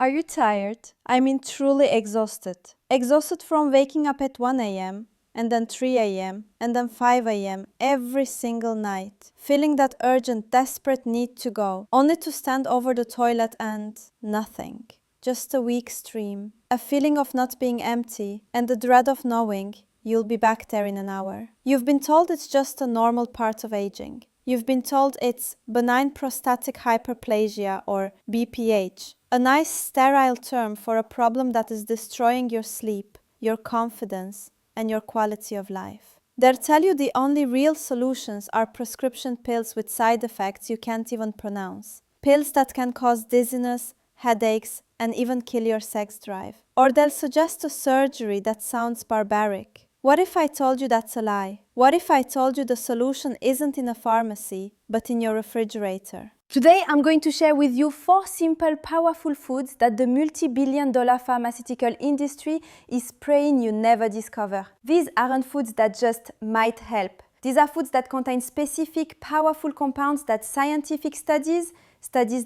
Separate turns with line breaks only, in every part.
Are you tired? I mean truly exhausted. Exhausted from waking up at 1 a.m. and then 3 a.m. and then 5 a.m. every single night. Feeling that urgent, desperate need to go, only to stand over the toilet and nothing. Just a weak stream. A feeling of not being empty and the dread of knowing you'll be back there in an hour. You've been told it's just a normal part of aging. You've been told it's benign prostatic hyperplasia or BPH, a nice sterile term for a problem that is destroying your sleep, your confidence, and your quality of life. They'll tell you the only real solutions are prescription pills with side effects you can't even pronounce. Pills that can cause dizziness, headaches, and even kill your sex drive. Or they'll suggest a surgery that sounds barbaric. What if I told you that's a lie? What if I told you the solution isn't in a pharmacy, but in your refrigerator? Today, I'm going to share with you 4 simple, powerful foods that the multi-billion-dollar pharmaceutical industry is praying you never discover. These aren't foods that just might help. These are foods that contain specific, powerful compounds that scientific studies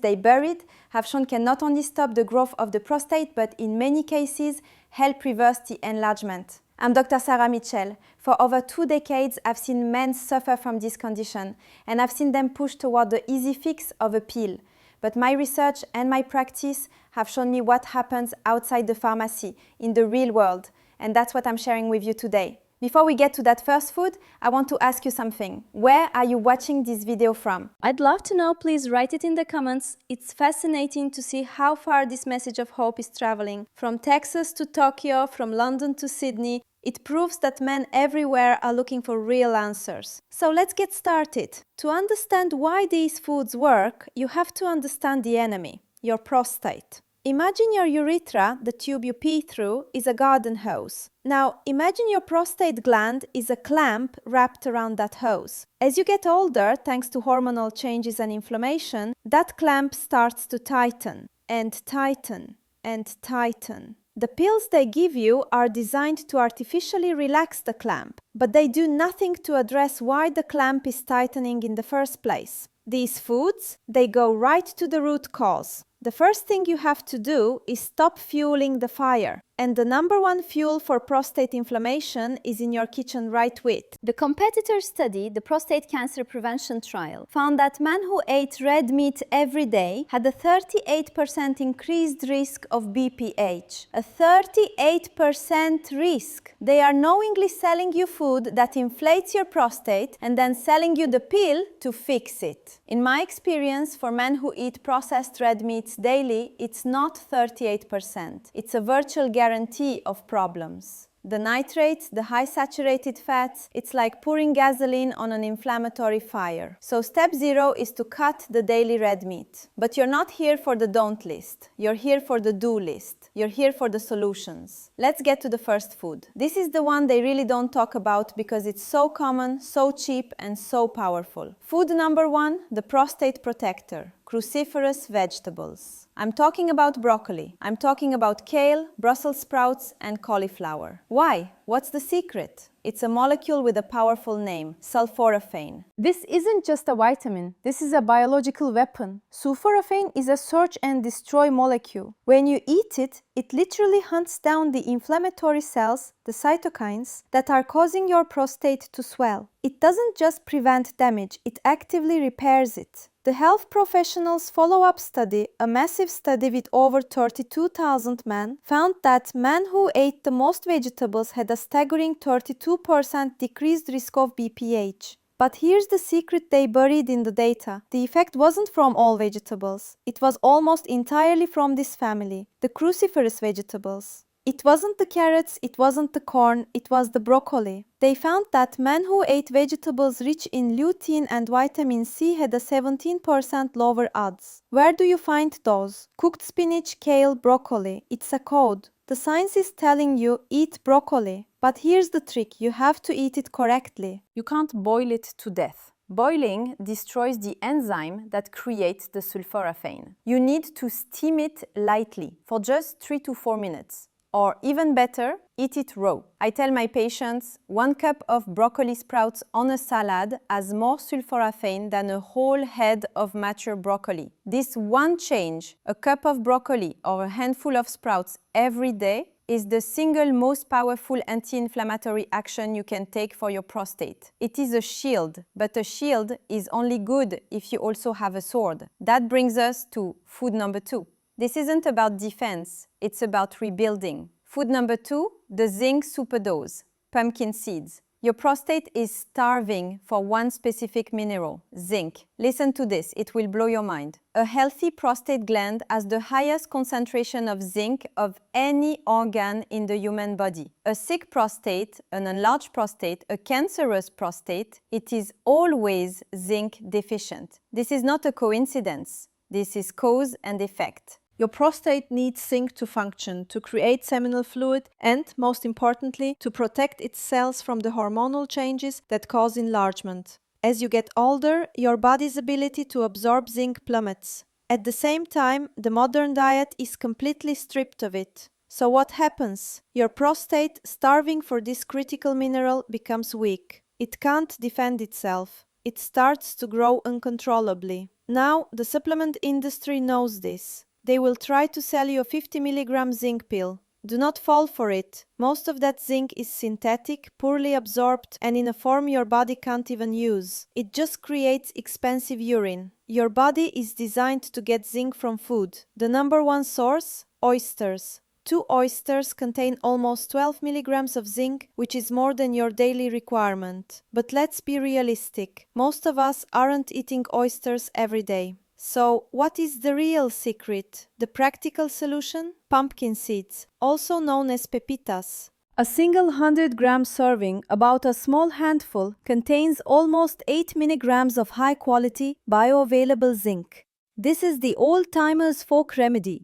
they buried, have shown can not only stop the growth of the prostate, but in many cases, help reverse the enlargement. I'm Dr. Sarah Mitchell. For over 2 decades, I've seen men suffer from this condition, and I've seen them push toward the easy fix of a pill. But my research and my practice have shown me what happens outside the pharmacy, in the real world, and that's what I'm sharing with you today. Before we get to that first food, I want to ask you something. Where are you watching this video from? I'd love to know, please write it in the comments. It's fascinating to see how far this message of hope is traveling. From Texas to Tokyo, from London to Sydney, it proves that men everywhere are looking for real answers. So let's get started. To understand why these foods work, you have to understand the enemy, your prostate. Imagine your urethra, the tube you pee through, is a garden hose. Now, imagine your prostate gland is a clamp wrapped around that hose. As you get older, thanks to hormonal changes and inflammation, that clamp starts to tighten and tighten and tighten. The pills they give you are designed to artificially relax the clamp, but they do nothing to address why the clamp is tightening in the first place. These foods, they go right to the root cause. The first thing you have to do is stop fueling the fire. And the number one fuel for prostate inflammation is in your kitchen right with. The competitor study, the prostate cancer prevention trial, found that men who ate red meat every day had a 38% increased risk of BPH. A 38% risk. They are knowingly selling you food that inflates your prostate and then selling you the pill to fix it. In my experience, for men who eat processed red meats daily, it's not 38%. It's a virtual guarantee of problems. The nitrates, the high saturated fats, it's like pouring gasoline on an inflammatory fire. So step 0 is to cut the daily red meat. But you're not here for the don't list. You're here for the do list. You're here for the solutions. Let's get to the first food. This is the one they really don't talk about because it's so common, so cheap, and so powerful. Food number 1, the prostate-protector. Cruciferous vegetables. I'm talking about broccoli. I'm talking about kale, Brussels sprouts, and cauliflower. Why? What's the secret? It's a molecule with a powerful name, sulforaphane. This isn't just a vitamin. This is a biological weapon. Sulforaphane is a search and destroy molecule. When you eat it, it literally hunts down the inflammatory cells, the cytokines, that are causing your prostate to swell. It doesn't just prevent damage, it actively repairs it. The health professionals' follow-up study, a massive study with over 32,000 men, found that men who ate the most vegetables had a staggering 32% decreased risk of BPH. But here's the secret they buried in the data. The effect wasn't from all vegetables. It was almost entirely from this family, the cruciferous vegetables. It wasn't the carrots, it wasn't the corn, it was the broccoli. They found that men who ate vegetables rich in lutein and vitamin C had a 17% lower odds. Where do you find those? Cooked spinach, kale, broccoli. It's a code. The science is telling you eat broccoli. But here's the trick, you have to eat it correctly. You can't boil it to death. Boiling destroys the enzyme that creates the sulforaphane. You need to steam it lightly for just 3 to 4 minutes. or even better, eat it raw. I tell my patients 1 cup of broccoli sprouts on a salad has more sulforaphane than a whole head of mature broccoli. This one change, a cup of broccoli or a handful of sprouts every day, is the single most powerful anti-inflammatory action you can take for your prostate. It is a shield, but a shield is only good if you also have a sword. That brings us to food number 2. This isn't about defense, it's about rebuilding. Food number 2, the zinc superdose, pumpkin seeds. Your prostate is starving for one specific mineral, zinc. Listen to this, it will blow your mind. A healthy prostate gland has the highest concentration of zinc of any organ in the human body. A sick prostate, an enlarged prostate, a cancerous prostate, it is always zinc deficient. This is not a coincidence. This is cause and effect.
Your prostate needs zinc to function, to create seminal fluid, and, most importantly, to protect its cells from the hormonal changes that cause enlargement. As you get older, your body's ability to absorb zinc plummets. At the same time, the modern diet is completely stripped of it. So what happens? Your prostate, starving for this critical mineral, becomes weak. It can't defend itself. It starts to grow uncontrollably. Now, the supplement industry knows this. They will try to sell you a 50 mg zinc pill. Do not fall for it. Most of that zinc is synthetic, poorly absorbed, and in a form your body can't even use. It just creates expensive urine. Your body is designed to get zinc from food. The number one source? Oysters. 2 oysters contain almost 12 mg of zinc, which is more than your daily requirement. But let's be realistic. Most of us aren't eating oysters every day. So, what is the real secret? The practical solution? Pumpkin seeds, also known as pepitas.
A single 100-gram serving, about a small handful, contains almost 8 milligrams of high-quality, bioavailable zinc. This is the old-timers' folk remedy.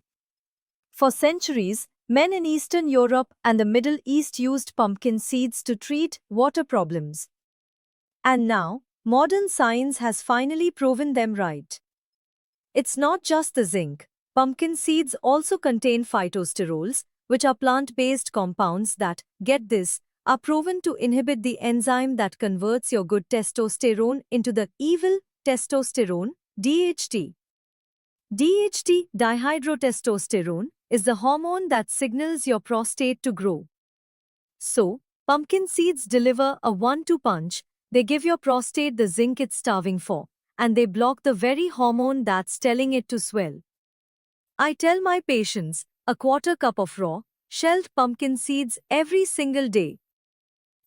For centuries, men in Eastern Europe and the Middle East used pumpkin seeds to treat water problems. And now, modern science has finally proven them right. It's not just the zinc. Pumpkin seeds also contain phytosterols, which are plant-based compounds that, get this, are proven to inhibit the enzyme that converts your good testosterone into the evil testosterone, DHT. DHT, dihydrotestosterone, is the hormone that signals your prostate to grow. So, pumpkin seeds deliver a 1-2 punch. They give your prostate the zinc it's starving for, and they block the very hormone that's telling it to swell. I tell my patients, a 1/4 cup of raw, shelled pumpkin seeds every single day.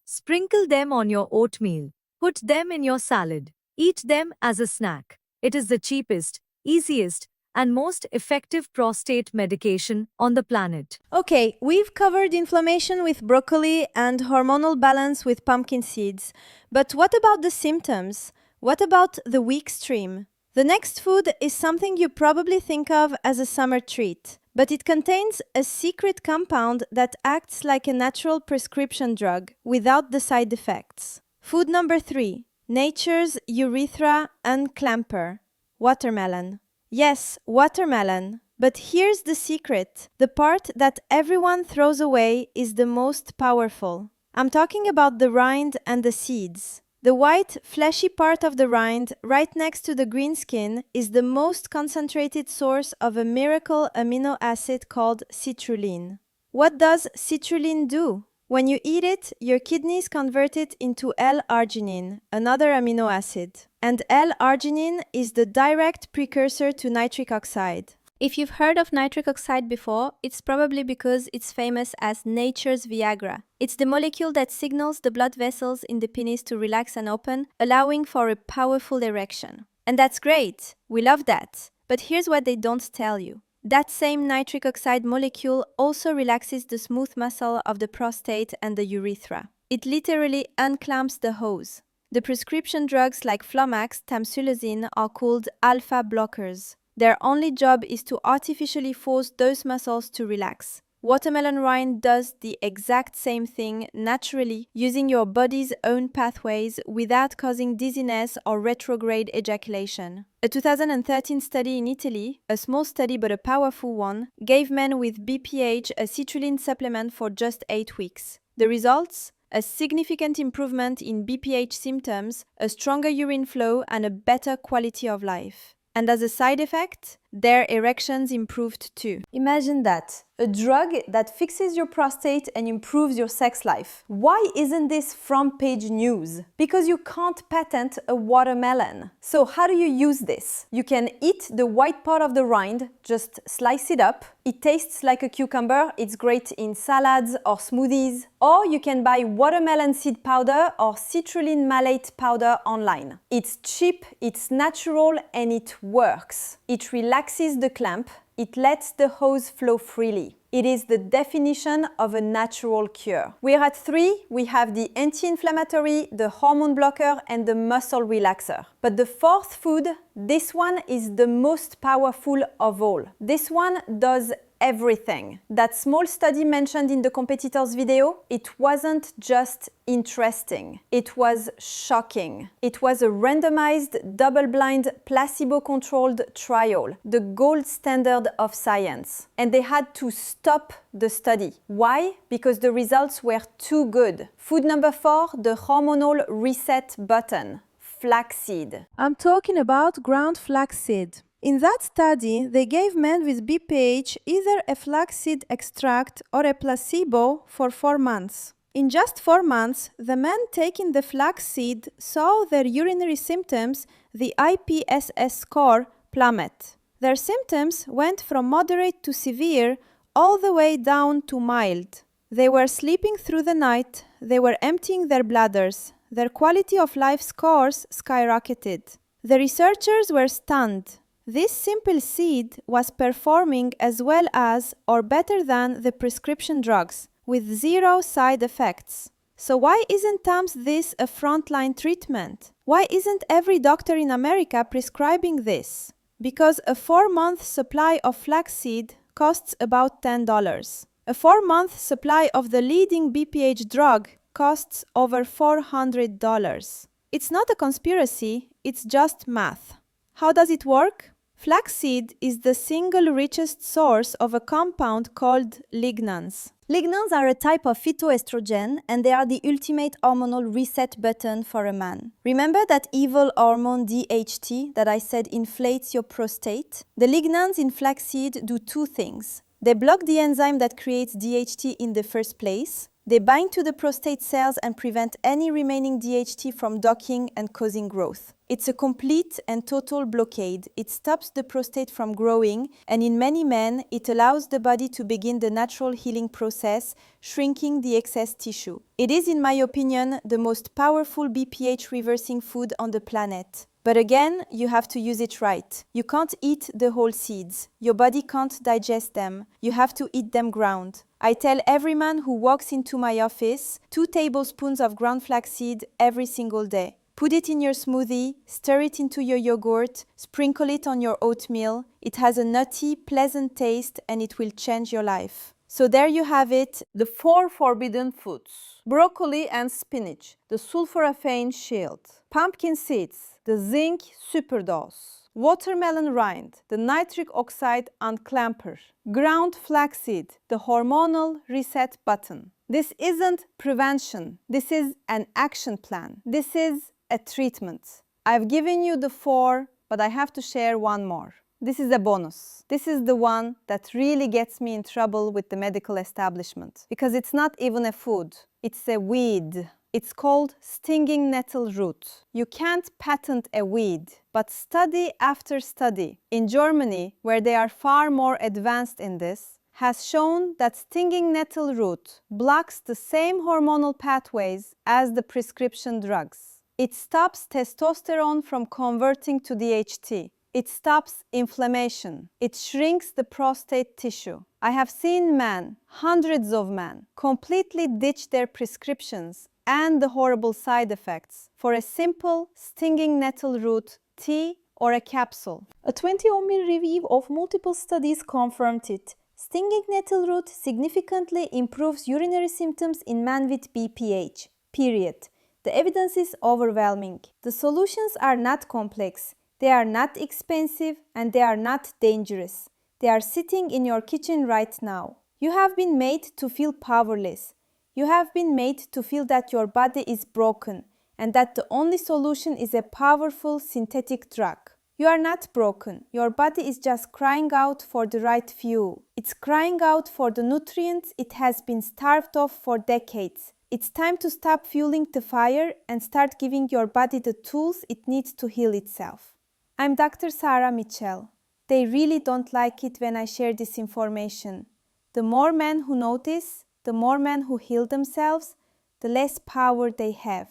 Sprinkle them on your oatmeal. Put them in your salad. Eat them as a snack. It is the cheapest, easiest, and most effective prostate medication on the planet.
Okay, we've covered inflammation with broccoli and hormonal balance with pumpkin seeds. But what about the symptoms? What about the weak stream? The next food is something you probably think of as a summer treat, but it contains a secret compound that acts like a natural prescription drug without the side effects. Food number 3, nature's urethra unclamper, watermelon. Yes, watermelon. But here's the secret. The part that everyone throws away is the most powerful. I'm talking about the rind and the seeds. The white, fleshy part of the rind, right next to the green skin, is the most concentrated source of a miracle amino acid called citrulline. What does citrulline do? When you eat it, your kidneys convert it into L-arginine, another amino acid. And L-arginine is the direct precursor to nitric oxide.
If you've heard of nitric oxide before, it's probably because it's famous as nature's Viagra. It's the molecule that signals the blood vessels in the penis to relax and open, allowing for a powerful erection. And that's great. We love that. But here's what they don't tell you. That same nitric oxide molecule also relaxes the smooth muscle of the prostate and the urethra. It literally unclamps the hose. The prescription drugs like Flomax, tamsulosin are called alpha blockers. Their only job is to artificially force those muscles to relax. Watermelon rind does the exact same thing naturally, using your body's own pathways without causing dizziness or retrograde ejaculation. A 2013 study in Italy, a small study but a powerful one, gave men with BPH a citrulline supplement for just 8 weeks. The results? A significant improvement in BPH symptoms, a stronger urine flow, and a better quality of life. And as a side effect, their erections improved too.
Imagine that. A drug that fixes your prostate and improves your sex life. Why isn't this front page news? Because you can't patent a watermelon. So how do you use this? You can eat the white part of the rind, just slice it up. It tastes like a cucumber, it's great in salads or smoothies. Or you can buy watermelon seed powder or citrulline malate powder online. It's cheap, it's natural, and it works. It relaxes the clamp. It lets the hose flow freely. It is the definition of a natural cure. We're at 3. We have the anti-inflammatory, the hormone blocker, and the muscle relaxer. But the 4th food, this one is the most powerful of all. This one does everything. That small study mentioned in the competitor's video, it wasn't just interesting. It was shocking. It was a randomized, double-blind, placebo-controlled trial, the gold standard of science. And they had to stop the study. Why? Because the results were too good. Food number 4, the hormonal reset button, flaxseed.
I'm talking about ground flaxseed. In that study, they gave men with BPH either a flaxseed extract or a placebo for 4 months. In just 4 months, the men taking the flaxseed saw their urinary symptoms, the IPSS score, plummet. Their symptoms went from moderate to severe all the way down to mild. They were sleeping through the night, they were emptying their bladders, their quality of life scores skyrocketed. The researchers were stunned. This simple seed was performing as well as or better than the prescription drugs, with 0 side effects. So why isn't TAMS this a frontline treatment? Why isn't every doctor in America prescribing this? Because a 4-month supply of flaxseed costs about $10. A 4-month supply of the leading BPH drug costs over $400. It's not a conspiracy, it's just math. How does it work? Flaxseed is the single richest source of a compound called lignans.
Lignans are a type of phytoestrogen and they are the ultimate hormonal reset button for a man. Remember that evil hormone DHT that I said inflates your prostate? The lignans in flaxseed do 2 things. They block the enzyme that creates DHT in the first place. They bind to the prostate cells and prevent any remaining DHT from docking and causing growth. It's a complete and total blockade. It stops the prostate from growing, and in many men, it allows the body to begin the natural healing process, shrinking the excess tissue. It is, in my opinion, the most powerful BPH reversing food on the planet. But again, you have to use it right. You can't eat the whole seeds. Your body can't digest them. You have to eat them ground. I tell every man who walks into my office 2 tablespoons of ground flaxseed every single day. Put it in your smoothie, stir it into your yogurt, sprinkle it on your oatmeal. It has a nutty, pleasant taste and it will change your life. So there you have it, the 4 forbidden foods. Broccoli and spinach, the sulforaphane shield. Pumpkin seeds, the zinc superdose. Watermelon rind, the nitric oxide unclamper. Ground flaxseed, the hormonal reset button. This isn't prevention. This is an action plan. This is a treatment. I've given you the 4, but I have to share one more. This is a bonus. This is the one that really gets me in trouble with the medical establishment. Because it's not even a food. It's a weed. It's called stinging nettle root. You can't patent a weed, but study after study in Germany, where they are far more advanced in this, has shown that stinging nettle root blocks the same hormonal pathways as the prescription drugs. It stops testosterone from converting to DHT. It stops inflammation. It shrinks the prostate tissue. I have seen men, hundreds of men, completely ditch their prescriptions and the horrible side effects for a simple stinging nettle root tea or a capsule. A 20-ohm review of multiple studies confirmed it. Stinging nettle root significantly improves urinary symptoms in men with BPH. Period. The evidence is overwhelming. The solutions are not complex, they are not expensive, and they are not dangerous. They are sitting in your kitchen right now. You have been made to feel powerless. You have been made to feel that your body is broken and that the only solution is a powerful synthetic drug. You are not broken. Your body is just crying out for the right fuel. It's crying out for the nutrients it has been starved of for decades. It's time to stop fueling the fire and start giving your body the tools it needs to heal itself. I'm Dr. Sarah Mitchell. They really don't like it when I share this information. The more men who know this, the more men who heal themselves, the less power they have.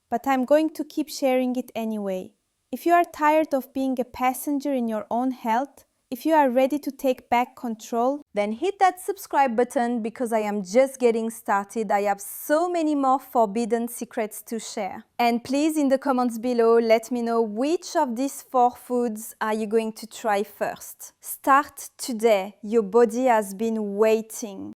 But I'm going to keep sharing it anyway. If you are tired of being a passenger in your own health, if you are ready to take back control, then hit that subscribe button because I am just getting started. I have so many more forbidden secrets to share. And please, in the comments below, let me know which of these 4 foods are you going to try first. Start today. Your body has been waiting.